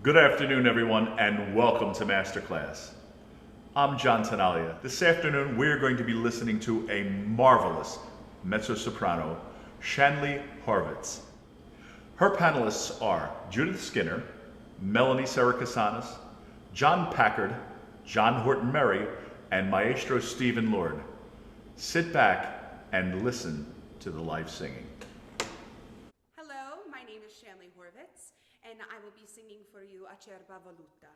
Good afternoon, everyone, and welcome to Masterclass. I'm John Tenaglia. This afternoon, we're going to be listening to a marvelous Mezzo Soprano Shanley Horvitz. Her panelists are Judith Skinner, Melanie Sarakatsannis, John Packard, John Horton Merry, and Maestro Stephen Lord. Sit back and listen to the live singing. Hello, my name is Shanley Horvitz, and I will be singing for you Acerba Voluta.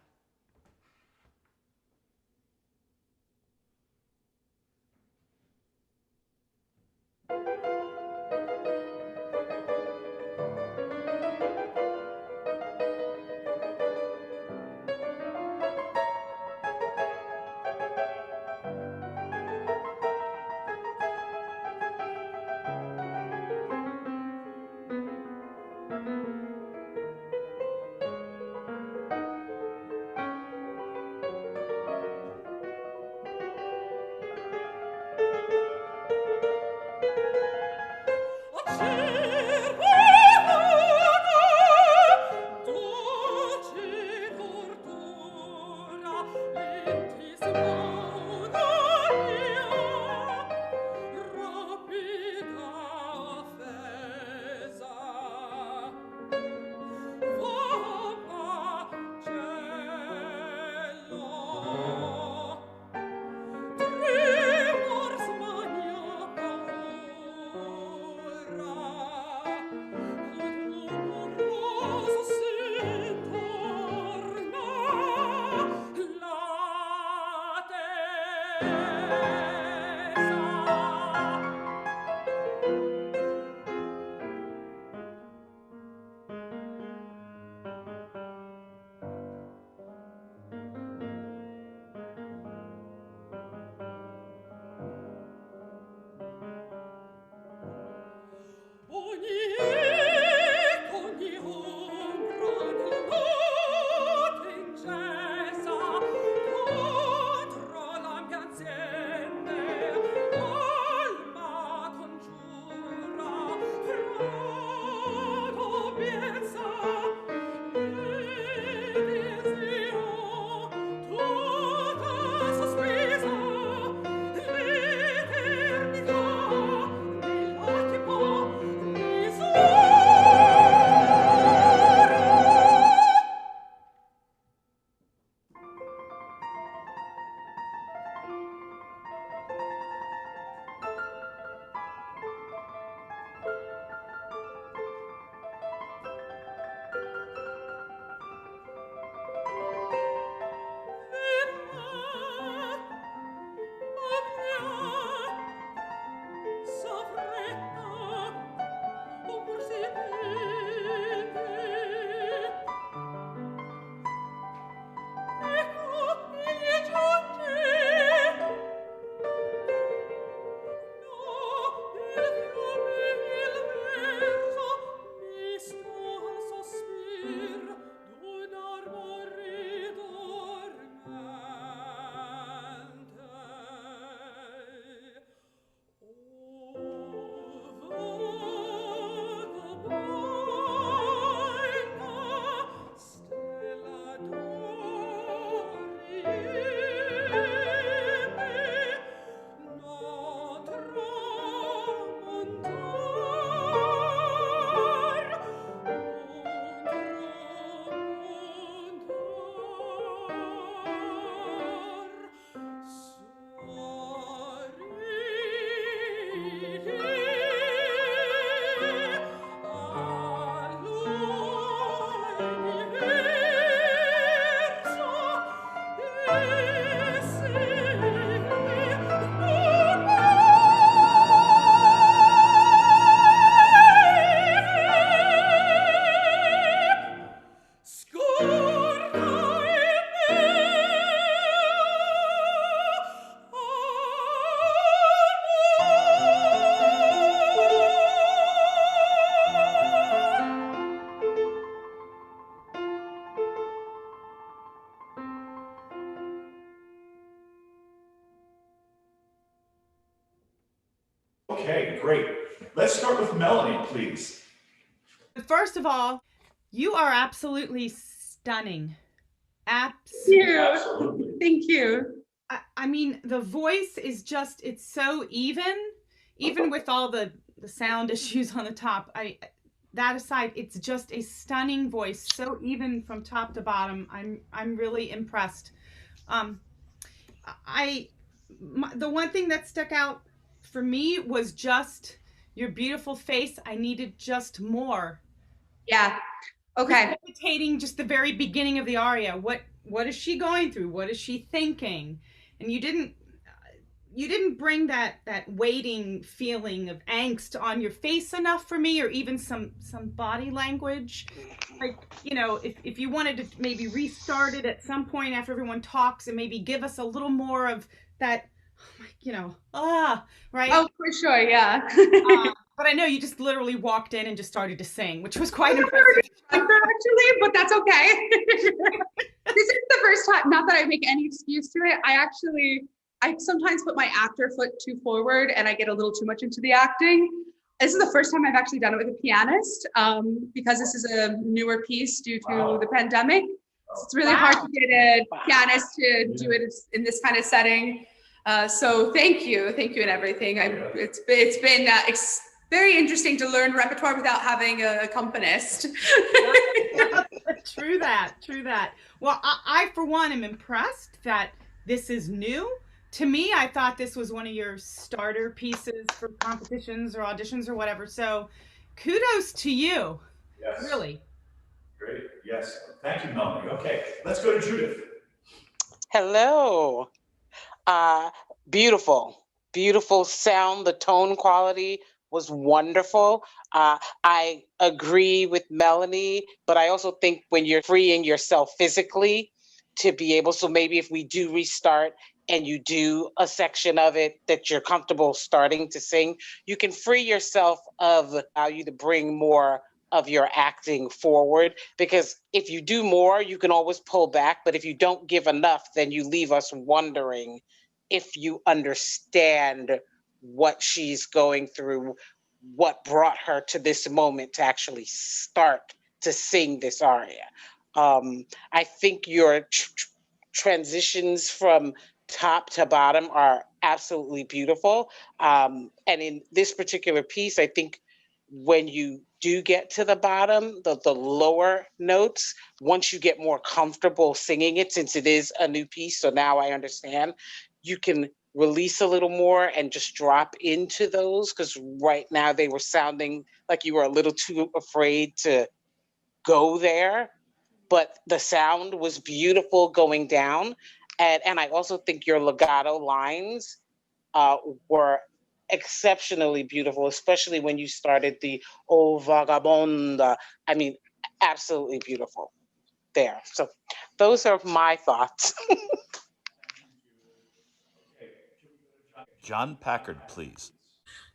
Okay, great. Let's start with Melanie, please. First of all, you are absolutely stunning. Absolutely. Thank you. I mean, the voice is just, it's so even with all the sound issues on the top. That aside, it's just a stunning voice, so even from top to bottom. I'm really impressed. The one thing that stuck out for me was just your beautiful face. I needed just more. Yeah. Okay. Precipitating just the very beginning of the aria. What is she going through? What is she thinking? And you didn't bring that waiting feeling of angst on your face enough for me, or even some body language. Like, you know, if you wanted to maybe restart it at some point after everyone talks and maybe give us a little more of that, you know, right? Oh, for sure, yeah. But I know you just literally walked in and just started to sing, which was quite impressive. Actually, but that's okay. This is the first time, not that I make any excuse to it. I sometimes put my actor foot too forward and I get a little too much into the acting. This is the first time I've actually done it with a pianist, because this is a newer piece due to the pandemic. So it's really hard to get a pianist to do it in this kind of setting. So thank you and everything. It's been very interesting to learn repertoire without having an accompanist. True that. Well, I for one am impressed that this is new. To me, I thought this was one of your starter pieces for competitions or auditions or whatever. So kudos to you. Yes. Really. Great. Yes. Thank you, Melanie. Okay, let's go to Judith. Hello. Beautiful sound. The tone quality was wonderful. I agree with Melanie, but I also think when you're freeing yourself physically to be able, so maybe if we do restart and you do a section of it that you're comfortable starting to sing, you can free yourself of allow you to bring more of your acting forward, because if you do more, you can always pull back. But if you don't give enough, then you leave us wondering if you understand what she's going through, what brought her to this moment to actually start to sing this aria. I think your transitions from top to bottom are absolutely beautiful. And in this particular piece, I think when you do get to the bottom, the lower notes, once you get more comfortable singing it, since it is a new piece, so now I understand, you can release a little more and just drop into those, because right now they were sounding like you were a little too afraid to go there, but the sound was beautiful going down. And I also think your legato lines were exceptionally beautiful, especially when you started the "Oh Vagabonda." I mean, absolutely beautiful there. So those are my thoughts. John Packard, please.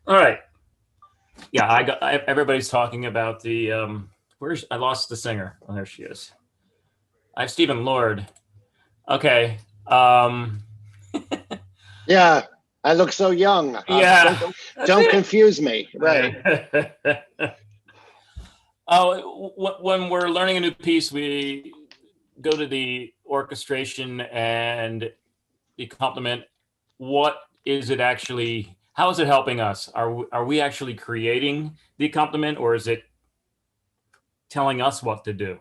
All right. Yeah, everybody's talking about the I lost the singer. Oh, there she is. I have Stephen Lord. Okay. Yeah, I look so young. Yeah. Don't confuse me. Right. When we're learning a new piece, we go to the orchestration and the accompaniment. What is it actually? How is it helping us? Are we actually creating the accompaniment, or is it telling us what to do?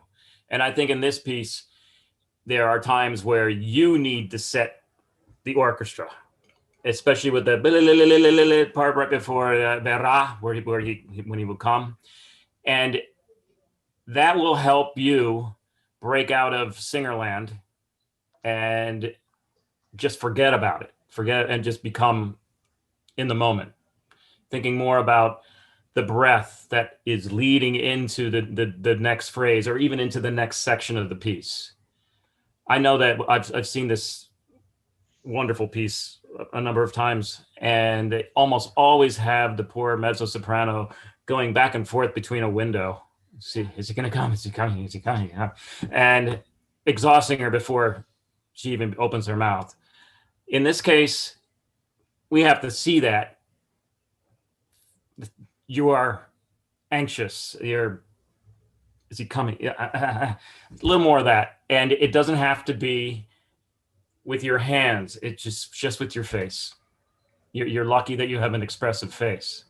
And I think in this piece, there are times where you need to set the orchestra, especially with the part right before Verra, when he will come, and that will help you break out of Singerland and just forget about it, and just become in the moment, thinking more about the breath that is leading into the next phrase, or even into the next section of the piece. I know that I've seen this wonderful piece a number of times, and they almost always have the poor mezzo soprano going back and forth between a window. See, is he going to come? Is he coming? Is he coming? And exhausting her before she even opens her mouth. In this case, we have to see that you are anxious. You're Is he coming? Yeah, a little more of that. And it doesn't have to be with your hands. It's just with your face. You're lucky that you have an expressive face.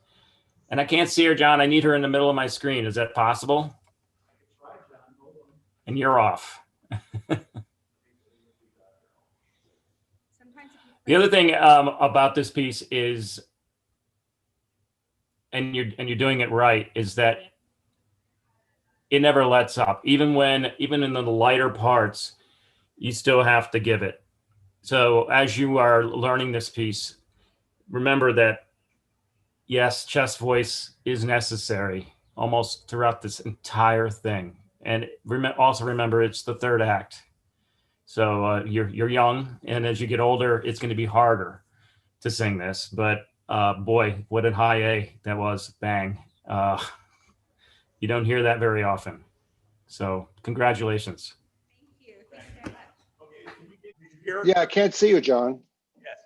And I can't see her, John. I need her in the middle of my screen. Is that possible? And you're off. The other thing about this piece is, and you're doing it right, is that it never lets up. Even in the lighter parts, you still have to give it. So as you are learning this piece, remember that yes, chest voice is necessary almost throughout this entire thing. And also remember, it's the third act. So you're young, and as you get older, it's going to be harder to sing this. But boy, what a high A that was! Bang! You don't hear that very often. So congratulations. Thank you. Thank you very much. Yeah, I can't see you, John. Yes.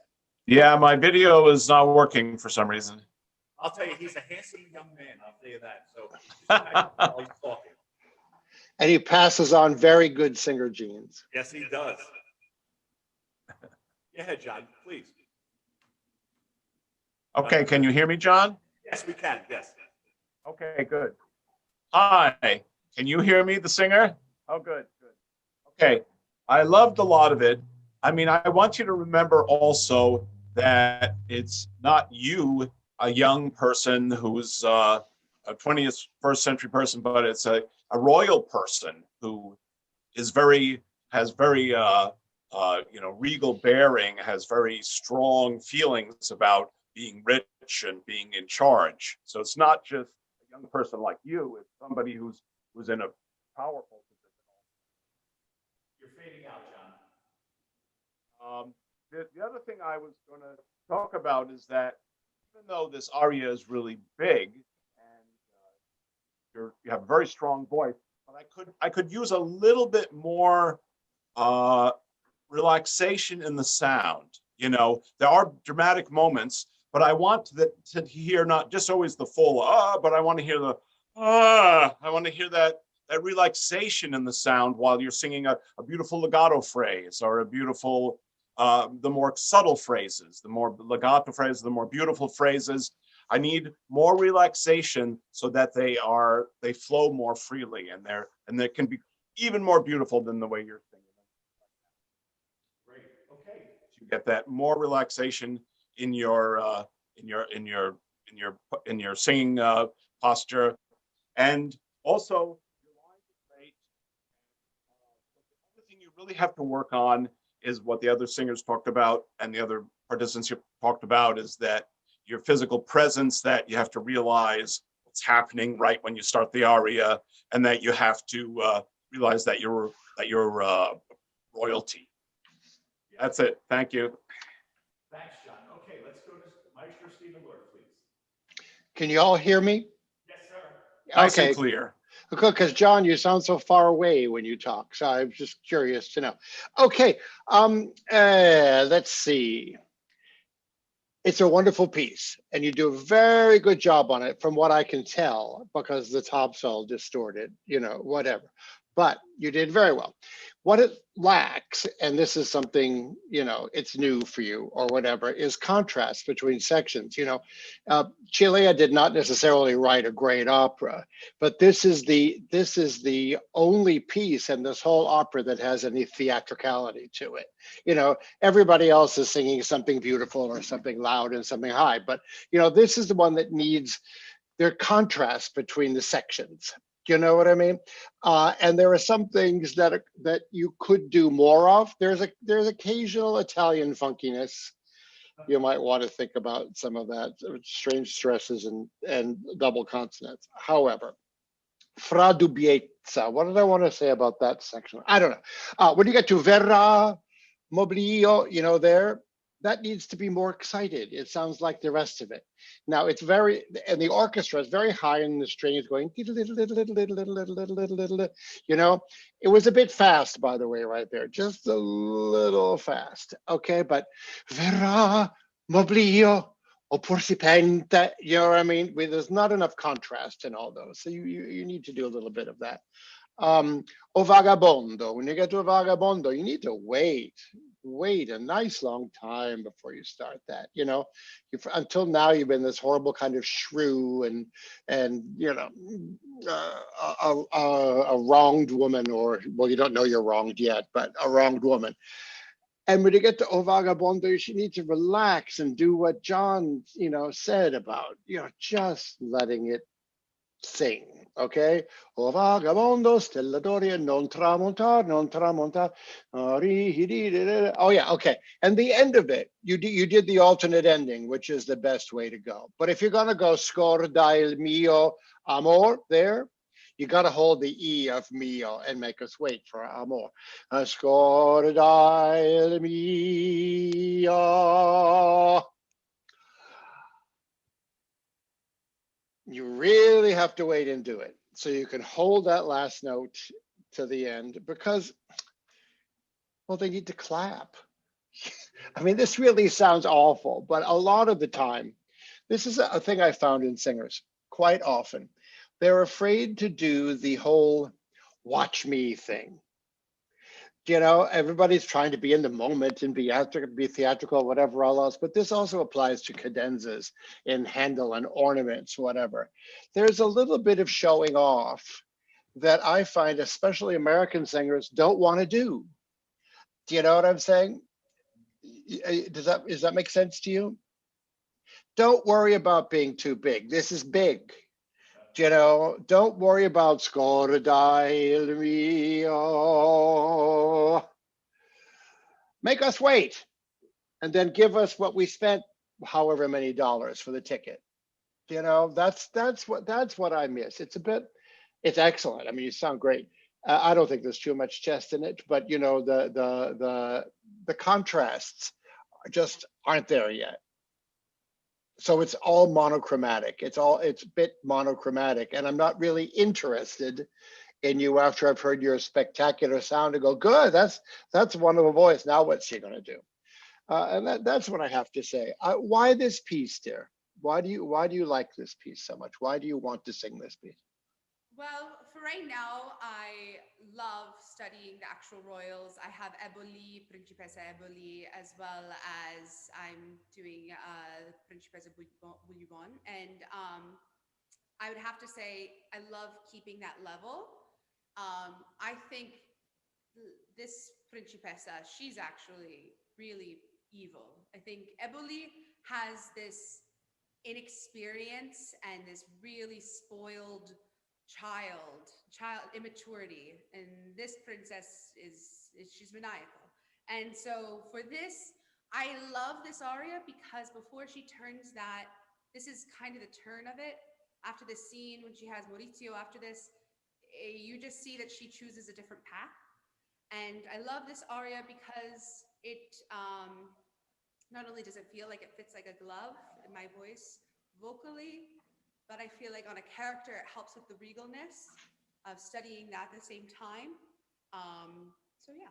Yeah, my video is not working for some reason. I'll tell you, he's a handsome young man. I'll tell you that. So while he's talking. And he passes on very good singer genes. Yes, he does. Go ahead, John, please. Okay, can you hear me, John? Yes, we can. Yes. Okay, good. Hi, can you hear me, the singer? Oh, good, good. Okay, I loved a lot of it. I mean, I want you to remember also that it's not you, a young person who's a 21st century person, but it's a royal person who is has very regal bearing, has very strong feelings about being rich and being in charge. So it's not just a young person like you, it's somebody who's in a powerful position. You're fading out, John. The other thing I was going to talk about is that even though this aria is really big and you have a very strong voice, but I could use a little bit more relaxation in the sound. You know, there are dramatic moments, but I want to hear not just always the full but I want to hear the I want to hear that relaxation in the sound while you're singing a beautiful legato phrase or a beautiful the more subtle phrases, the more legato phrases, the more beautiful phrases. I need more relaxation so that they flow more freely and they can be even more beautiful than the way you're singing them. Great. Okay. You get that more relaxation in your singing posture, and also your lines are great. The other thing you really have to work on is what the other singers talked about and the other participants talked about, is that your physical presence, that you have to realize what's happening right when you start the aria, and that you have to realize that you're royalty. That's it. Thank you. Thanks, John. Okay, let's go to Maestro Stephen Lord, please. Can you all hear me? Yes, sir. Nice Okay. and clear. Because John, you sound so far away when you talk, so I'm just curious to know. Okay, let's see. It's a wonderful piece, and you do a very good job on it, from what I can tell, because the top's all distorted, whatever. But you did very well. What it lacks, and this is something, it's new for you or whatever, is contrast between sections. Cilea did not necessarily write a great opera, but this is the only piece in this whole opera that has any theatricality to it. Everybody else is singing something beautiful or something loud and something high, but this is the one that needs their contrast between the sections. You know what I mean? And there are some things that you could do more of. There's occasional Italian funkiness. You might want to think about some of that, strange stresses and double consonants. However, fra dubbiezza, what did I want to say about that section? I don't know. When you get to verrà, mobilio, there, that needs to be more excited. It sounds like the rest of it. Now and the orchestra is very high and the string is going, it was a bit fast, by the way, right there, just a little fast. Okay, but verrà, mobilio, oppure si pente, you know what I mean? There's not enough contrast in all those. So you need to do a little bit of that. O vagabondo, when you get to a vagabondo, you need to wait a nice long time before you start that. Until now you've been this horrible kind of shrew and a wronged woman, or well, you don't know you're wronged yet, but a wronged woman. And when you get to O Vagabondo, you need to relax and do what John, said about, just letting it sing, okay? O vagabondo, stellatoria, non tramontar, non tramontar. Oh yeah, okay. And the end of it, you did the alternate ending, which is the best way to go. But if you're gonna go scorda il mio amor there, you got to hold the E of mio and make us wait for amor. Scorda il mio. You really have to wait and do it. So you can hold that last note to the end because, well, they need to clap. I mean, this really sounds awful, but a lot of the time, this is a thing I found in singers quite often. They're afraid to do the whole watch me thing. Everybody's trying to be in the moment and be theatrical, whatever else, but this also applies to cadenzas in Handel and ornaments, whatever. There's a little bit of showing off that I find especially American singers don't want to do. Do you know what I'm saying? Does that make sense to you? Don't worry about being too big. This is big. Don't worry about scorda il mio. Make us wait, and then give us what we spent, however many dollars for the ticket. That's what I miss. It's excellent. I mean, you sound great. I don't think there's too much chest in it, but the contrasts just aren't there yet. So it's all monochromatic. It's a bit monochromatic, and I'm not really interested in you after I've heard your spectacular sound to go, good, that's a wonderful voice. Now what's she gonna do? And that's what I have to say. Why this piece, dear? Why do you like this piece so much? Why do you want to sing this piece? Well, for right now, I love studying the actual royals. I have Eboli, Principessa Eboli, as well as I'm doing Principessa Bouillon. And I would have to say, I love keeping that level. I think this Principessa, she's actually really evil. I think Eboli has this inexperience and this really spoiled child immaturity, and this princess she's maniacal. And so for this, I love this aria because before she turns that, this is kind of the turn of it. After this scene, when she has Maurizio after this, you just see that she chooses a different path. And I love this aria because it not only does it feel like it fits like a glove in my voice vocally, but I feel like on a character, it helps with the regalness of studying that at the same time. So yeah.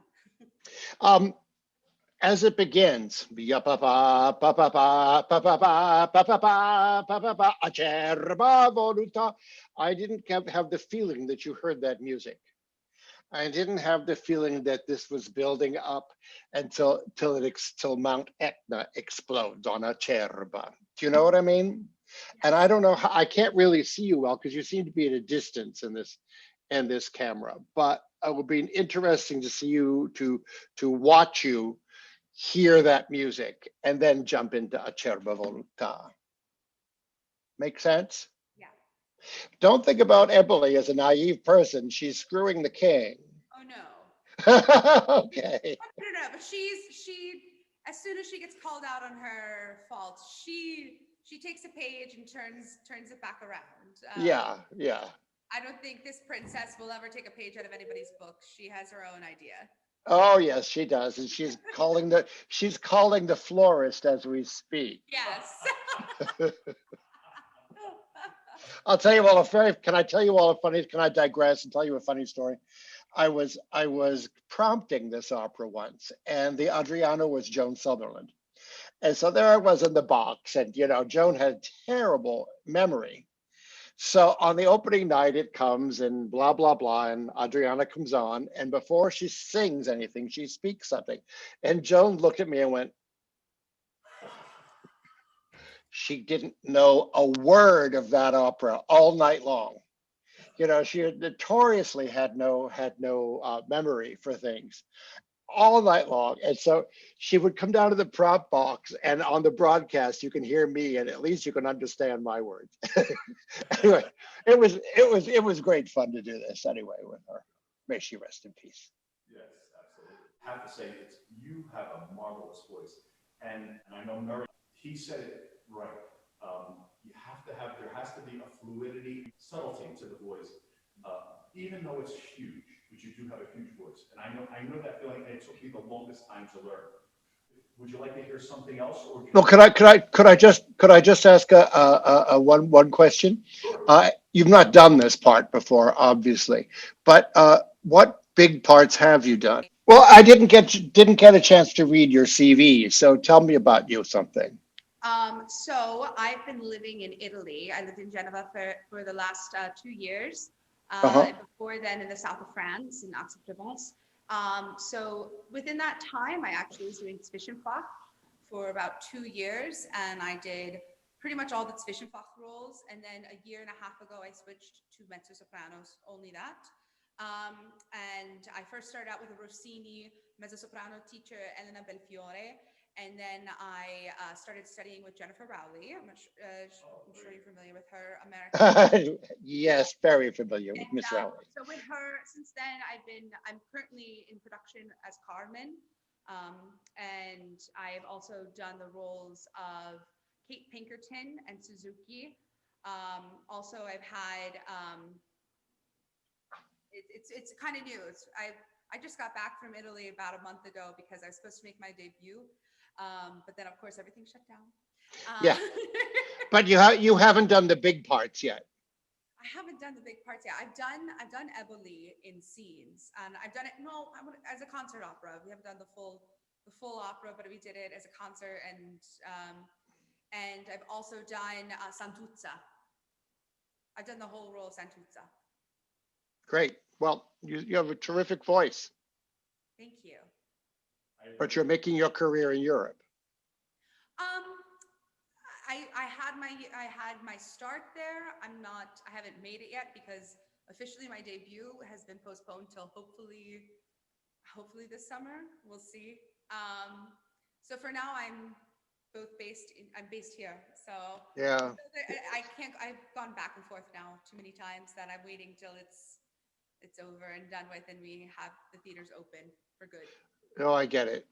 As it begins, I didn't have the feeling that you heard that music. I didn't have the feeling that this was building up until Mount Etna explodes on Acerba. Do you know what I mean? And I don't know how, I can't really see you well because you seem to be at a distance in this camera, but it would be interesting to see you, to watch you hear that music and then jump into Acerba Voluta. Make sense? Yeah. Don't think about Eboli as a naive person. She's screwing the king. Oh no. Okay. No, but she, as soon as she gets called out on her faults, she takes a page and turns it back around. Yeah. I don't think this princess will ever take a page out of anybody's book. She has her own idea. Oh yes, she does, and she's calling the florist as we speak. Yes. I'll tell you all can I digress and tell you a funny story? I was prompting this opera once, and the Adriano was Joan Sutherland. And so there I was in the box, and Joan had terrible memory. So on the opening night, it comes and blah, blah, blah, and Adriana comes on. And before she sings anything, she speaks something. And Joan looked at me and went, she didn't know a word of that opera all night long. She had notoriously had no memory for things all night long. And so she would come down to the prop box, and on the broadcast you can hear me, and at least you can understand my words. Anyway, it was great fun to do this anyway with her. May she rest in peace. Yes, absolutely. I have to say, you have a marvelous voice. And I know Murray, he said it right. There has to be a fluidity, subtlety to the voice, even though it's huge, but you do have a huge voice. And I know that feeling, and it took me the longest time to learn. Would you like to hear something else? Or Well, could I just ask a one question? Sure. You've not done this part before, obviously, but what big parts have you done? Well, I didn't get a chance to read your CV, so tell me about you something. So I've been living in Italy. I lived in Geneva for the last 2 years. And before then in the south of France, in Aix-en-Provence. So within that time, I actually was doing Zwischenfach for about 2 years, and I did pretty much all the Zwischenfach roles. And then a year and a half ago, I switched to Mezzo Sopranos, only that. And I first started out with a Rossini Mezzo Soprano teacher, Elena Belfiore. And then I started studying with Jennifer Rowley. I'm sure you're familiar with her, American. Yes, very familiar with Miss Rowley. So with her, since then, I'm currently in production as Carmen. And I've also done the roles of Kate Pinkerton and Suzuki. Also, I've had, it's kind of new. I just got back from Italy about a month ago because I was supposed to make my debut. But then of course everything shut down. Yeah, but you haven't done the big parts yet. I haven't done the big parts yet. I've done Eboli in scenes, and I've done it as a concert opera. We haven't done the full opera, but we did it as a concert, and I've also done Santuzza. I've done the whole role of Santuzza. Great. Well, you have a terrific voice. Thank you. But you're making your career in Europe. I had my start there. I haven't made it yet because officially my debut has been postponed till hopefully this summer. We'll see. So for now I'm based here. So yeah, I've gone back and forth now too many times that I'm waiting till it's over and done with and we have the theaters open for good. Oh, I get it.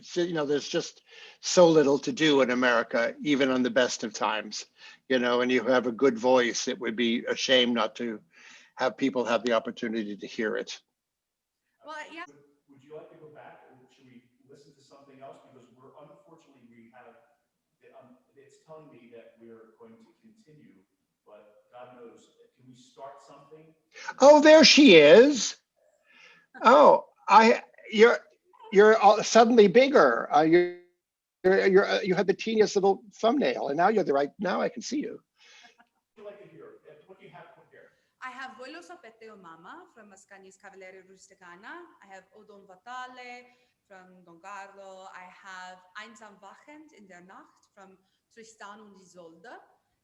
So, there's just so little to do in America, even on the best of times, and you have a good voice. It would be a shame not to have people have the opportunity to hear it. Well, yeah. Would you like to go back, or should we listen to something else? Because unfortunately, we have, it's telling me that we're going to continue, but God knows, can we start something? Oh, there she is. Oh, you're suddenly bigger. You had the teeniest little thumbnail, and now you're now I can see you. What do you like to hear? What do you have here? I have Voglio Sapete Mama from Mascagni's Cavaliere Rusticana. I have Odon Vatale from Don Carlo. I have Einsam Wachend in der Nacht from Tristan und Isolde,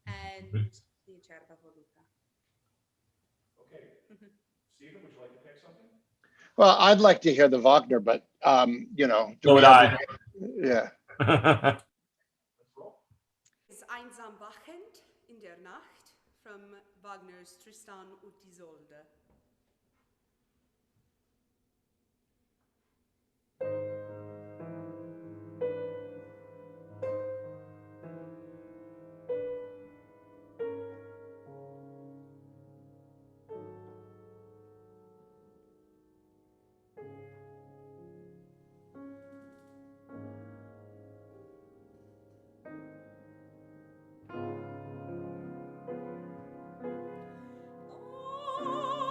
and Die Certa Voluta. Okay. Stephen, would you like to pick something? Well, I'd like to hear the Wagner, but So would I. Yeah. Let's roll. Is Einsam Wachend in der Nacht from Wagner's Tristan und Isolde. Oh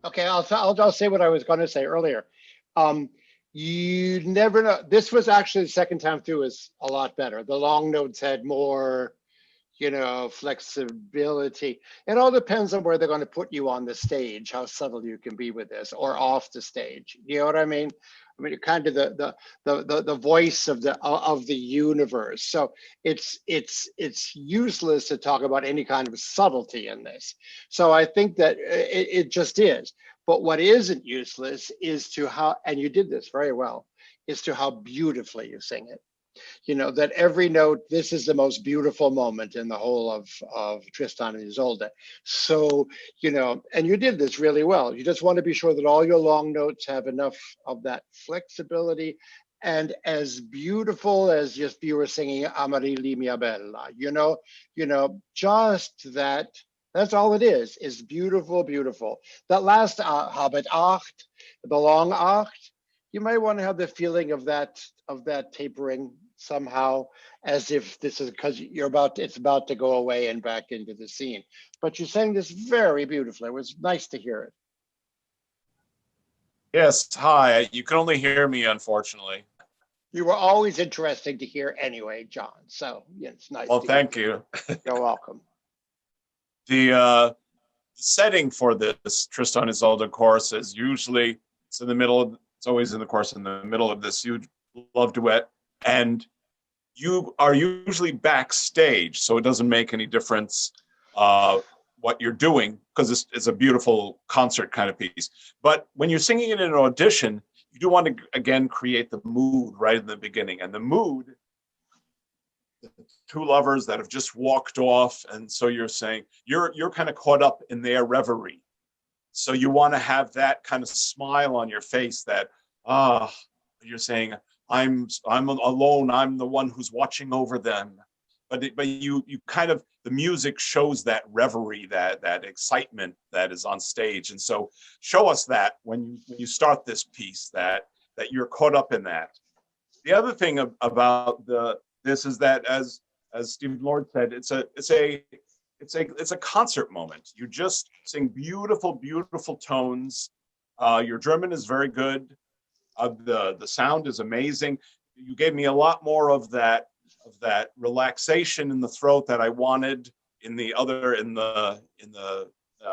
Okay, I'll say what I was going to say earlier. You never know. This was actually the second time through is a lot better. The long notes had more, flexibility. It all depends on where they're going to put you on the stage, how subtle you can be with this, or off the stage. You know what I mean? I mean, you're kind of the voice of the universe. So it's useless to talk about any kind of subtlety in this. So I think that it just is. But what isn't useless is to how, and you did this very well, is to how beautifully you sing it. That every note, this is the most beautiful moment in the whole of Tristan and Isolde. So, and you did this really well. You just want to be sure that all your long notes have enough of that flexibility and as beautiful as just you were singing Amarili mia bella, just that. That's all it is beautiful, beautiful. That last Habet acht, the long acht, you might want to have the feeling of that tapering somehow, as if this is because it's about to go away and back into the scene. But you sang this very beautifully. It was nice to hear it. Yes, hi. You can only hear me, unfortunately. You were always interesting to hear anyway, John. So it's nice. Well, thank you. You're welcome. The setting for this Tristan Isolde chorus is usually it's always in the chorus in the middle of this huge love duet, and you are usually backstage, so it doesn't make any difference what you're doing because it's a beautiful concert kind of piece. But when you're singing it in an audition, you do want to again create the mood right in the beginning, and the mood. Two lovers that have just walked off, and so you're saying you're kind of caught up in their reverie, so you want to have that kind of smile on your face that you're saying I'm alone, I'm the one who's watching over them, but you kind of, the music shows that reverie, that excitement that is on stage, and so show us that when you start this piece that you're caught up in that. The other thing about this is that, as Stephen Lord said, it's a concert moment. You just sing beautiful, beautiful tones. Your German is very good. The sound is amazing. You gave me a lot more of that relaxation in the throat that I wanted in the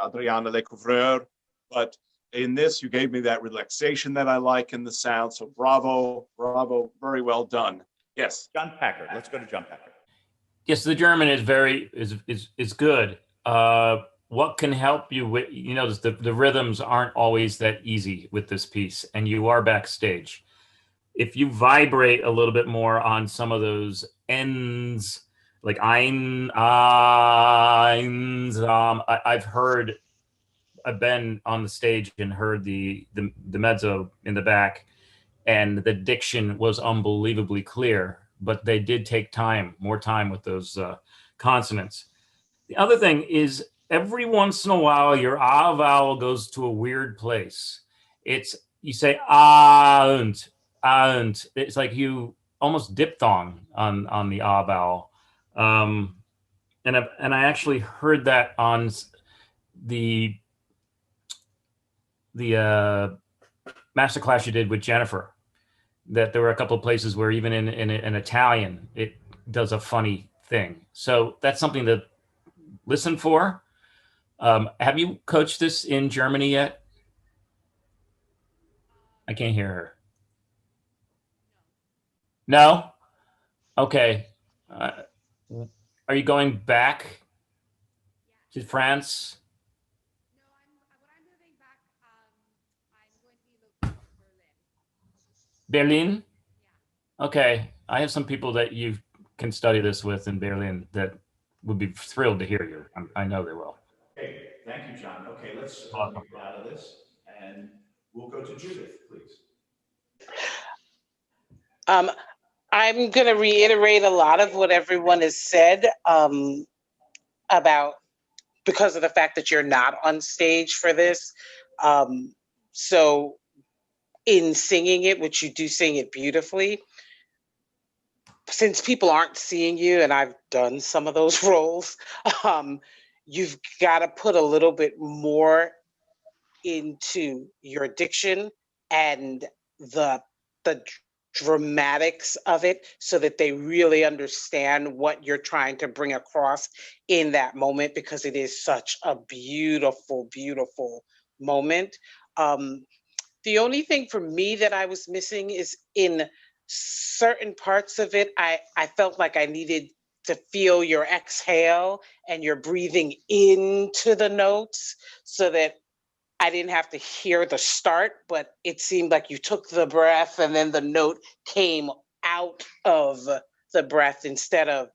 Adriana Lecouvreur, but in this you gave me that relaxation that I like in the sound. So bravo, very well done. Yes, John Packard. Let's go to John Packard. Yes, the German is is good. What can help you with, the rhythms aren't always that easy with this piece, and you are backstage. If you vibrate a little bit more on some of those ends, like I've been on the stage and heard the mezzo in the back, and the diction was unbelievably clear, but they did take more time with those consonants. The other thing is, every once in a while, your ah vowel goes to a weird place. You say and. It's like you almost diphthong on the ah vowel. And I actually heard that on the masterclass you did with Jennifer, that there were a couple of places where even in Italian, it does a funny thing. So that's something to listen for. Have you coached this in Germany yet? I can't hear her. No? Okay. Are you going back to France? No, when I'm moving back, I'm going to be looking for Berlin. Berlin? Yeah. Okay. I have some people that you can study this with in Berlin that would be thrilled to hear you. I know they will. Okay, thank you, John. Okay, let's get out of this, and we'll go to Judith, please. I'm going to reiterate a lot of what everyone has said about, because of the fact that you're not on stage for this. So in singing it, which you do sing it beautifully, since people aren't seeing you, and I've done some of those roles, you've got to put a little bit more into your diction and the dramatics of it, so that they really understand what you're trying to bring across in that moment, because it is such a beautiful, beautiful moment. The only thing for me that I was missing is in certain parts of it, I felt like I needed to feel your exhale and your breathing into the notes, so that I didn't have to hear the start, but it seemed like you took the breath and then the note came out of the breath instead of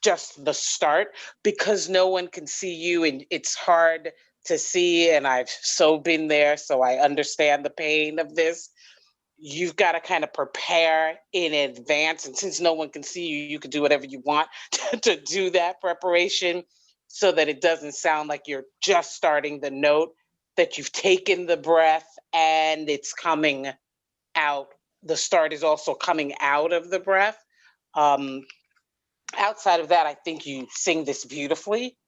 just the start, because no one can see you and it's hard to see. And I've so been there, so I understand the pain of this. You've got to kind of prepare in advance. And since no one can see you, you can do whatever you want to do that preparation, so that it doesn't sound like you're just starting the note, that you've taken the breath and it's coming out. The start is also coming out of the breath. Outside of that, I think you sing this beautifully.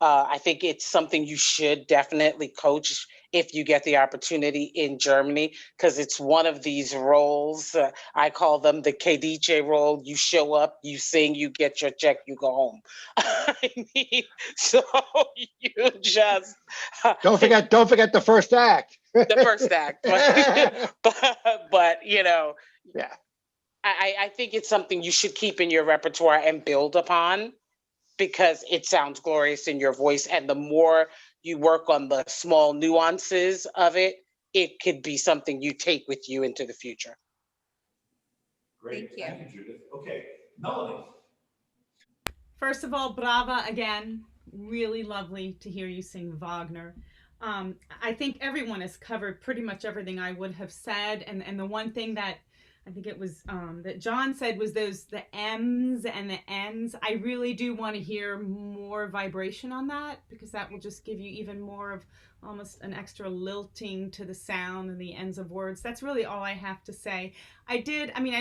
I think it's something you should definitely coach if you get the opportunity in Germany, because it's one of these roles. I call them the Kedice role. You show up, you sing, you get your check, you go home. I mean, so you just Don't forget the first act. the first act, but you know, Yeah. I think it's something you should keep in your repertoire and build upon, because it sounds glorious in your voice. And the more you work on the small nuances of it, it could be something you take with you into the future. Great. Thank you. Thank you, Judith. Okay, Melanie. First of all, brava again. Really lovely to hear you sing Wagner. I think everyone has covered pretty much everything I would have said. And the one thing that I think it was that John said was the M's and the N's. I really do want to hear more vibration on that, because that will just give you even more of almost an extra lilting to the sound and the ends of words. That's really all I have to say. I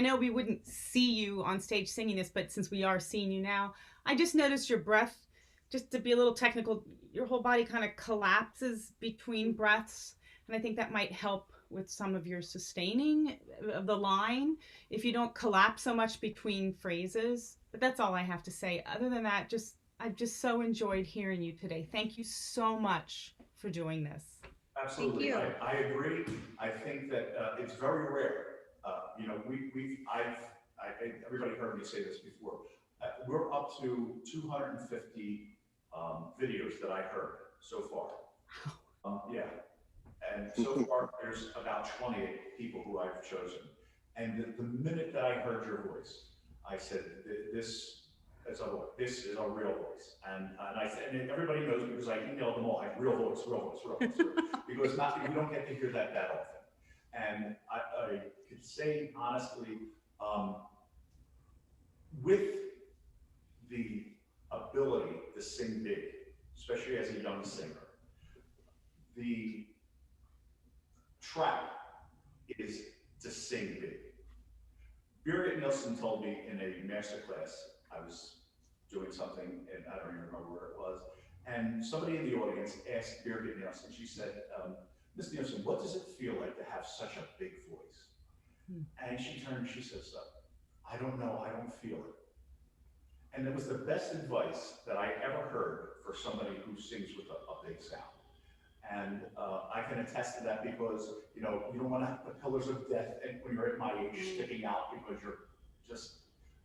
know we wouldn't see you on stage singing this, but since we are seeing you now, I just noticed your breath, just to be a little technical, your whole body kind of collapses between breaths. And I think that might help with some of your sustaining of the line if you don't collapse so much between phrases. But that's all I have to say. Other than that, I've just so enjoyed hearing you today. Thank you so much for doing this. Absolutely. Thank you. I agree. I think that it's very rare. Everybody heard me say this before. We're up to 250 videos that I heard so far. Yeah. And so far, there's about 28 people who I've chosen. And the minute that I heard your voice, I said, this is a real voice. And I said, and everybody knows, because I emailed them all, I real voice, because we don't get to hear that often. And I could say honestly, with the ability to sing big, especially as a young singer, the trap is to sing big. Birgit Nilsson told me in a master class, I was doing something, and I don't even remember where it was, and somebody in the audience asked Birgit Nilsson, she said, Ms. Nilsson, what does it feel like to have such a big voice? And she turned and she says, I don't know, I don't feel it. And it was the best advice that I ever heard for somebody who sings with a big sound. And I can attest to that, because you don't want to have the pillars of death when you're at my age sticking out, because you're just,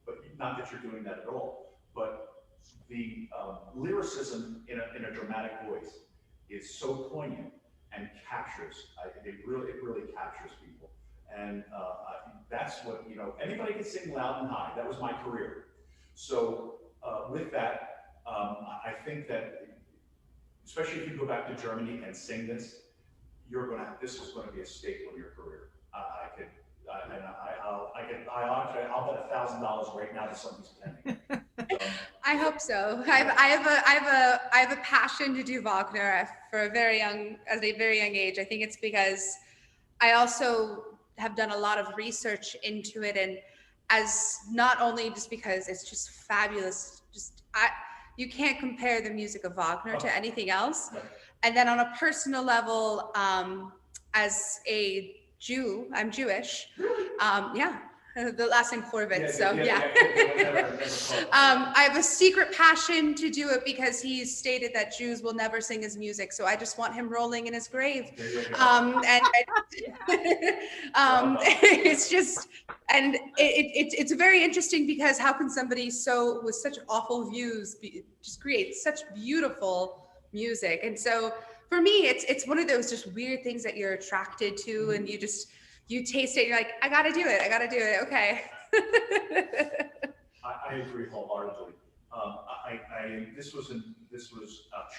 but not that you're doing that at all. But the lyricism in a dramatic voice is so poignant and captures. It really captures people. And that's what anybody can sing loud and high. That was my career. So with that, I think that, especially if you go back to Germany and sing this, this is going to be a staple in your career. I'll bet $1,000 right now to somebody's penny. I hope so. I have a passion to do Wagner at a very young age. I think it's because I also have done a lot of research into it, and as not only just because it's just fabulous, you can't compare the music of Wagner to anything else. And then on a personal level, as a Jew, I'm Jewish. Yeah, the last name Horvitz, so yeah. I have a secret passion to do it because he's stated that Jews will never sing his music. So I just want him rolling in his grave. It's just, and it's very interesting because how can somebody with such awful views just create such beautiful music? And so for me, it's one of those just weird things that you're attracted to, and you taste it, and you're like, I gotta do it, okay. I agree wholeheartedly. This was a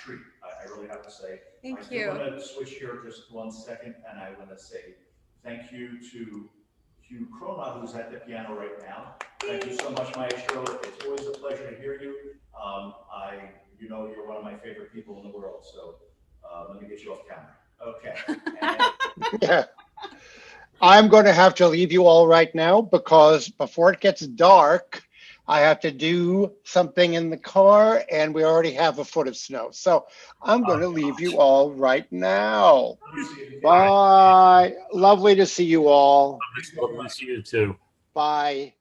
treat. I really have to say. Thank you. I want to switch here just 1 second, and I want to say thank you to Hugh Crona, who's at the piano right now. Thank you so much, Maestro. It's always a pleasure to hear you. You're one of my favorite people in the world. So let me get you off camera. Okay. Yeah. I'm going to have to leave you all right now because before it gets dark, I have to do something in the car and we already have a foot of snow. So I'm going to leave you all right now. Bye. Lovely to see you all. Lovely to see you too. Bye.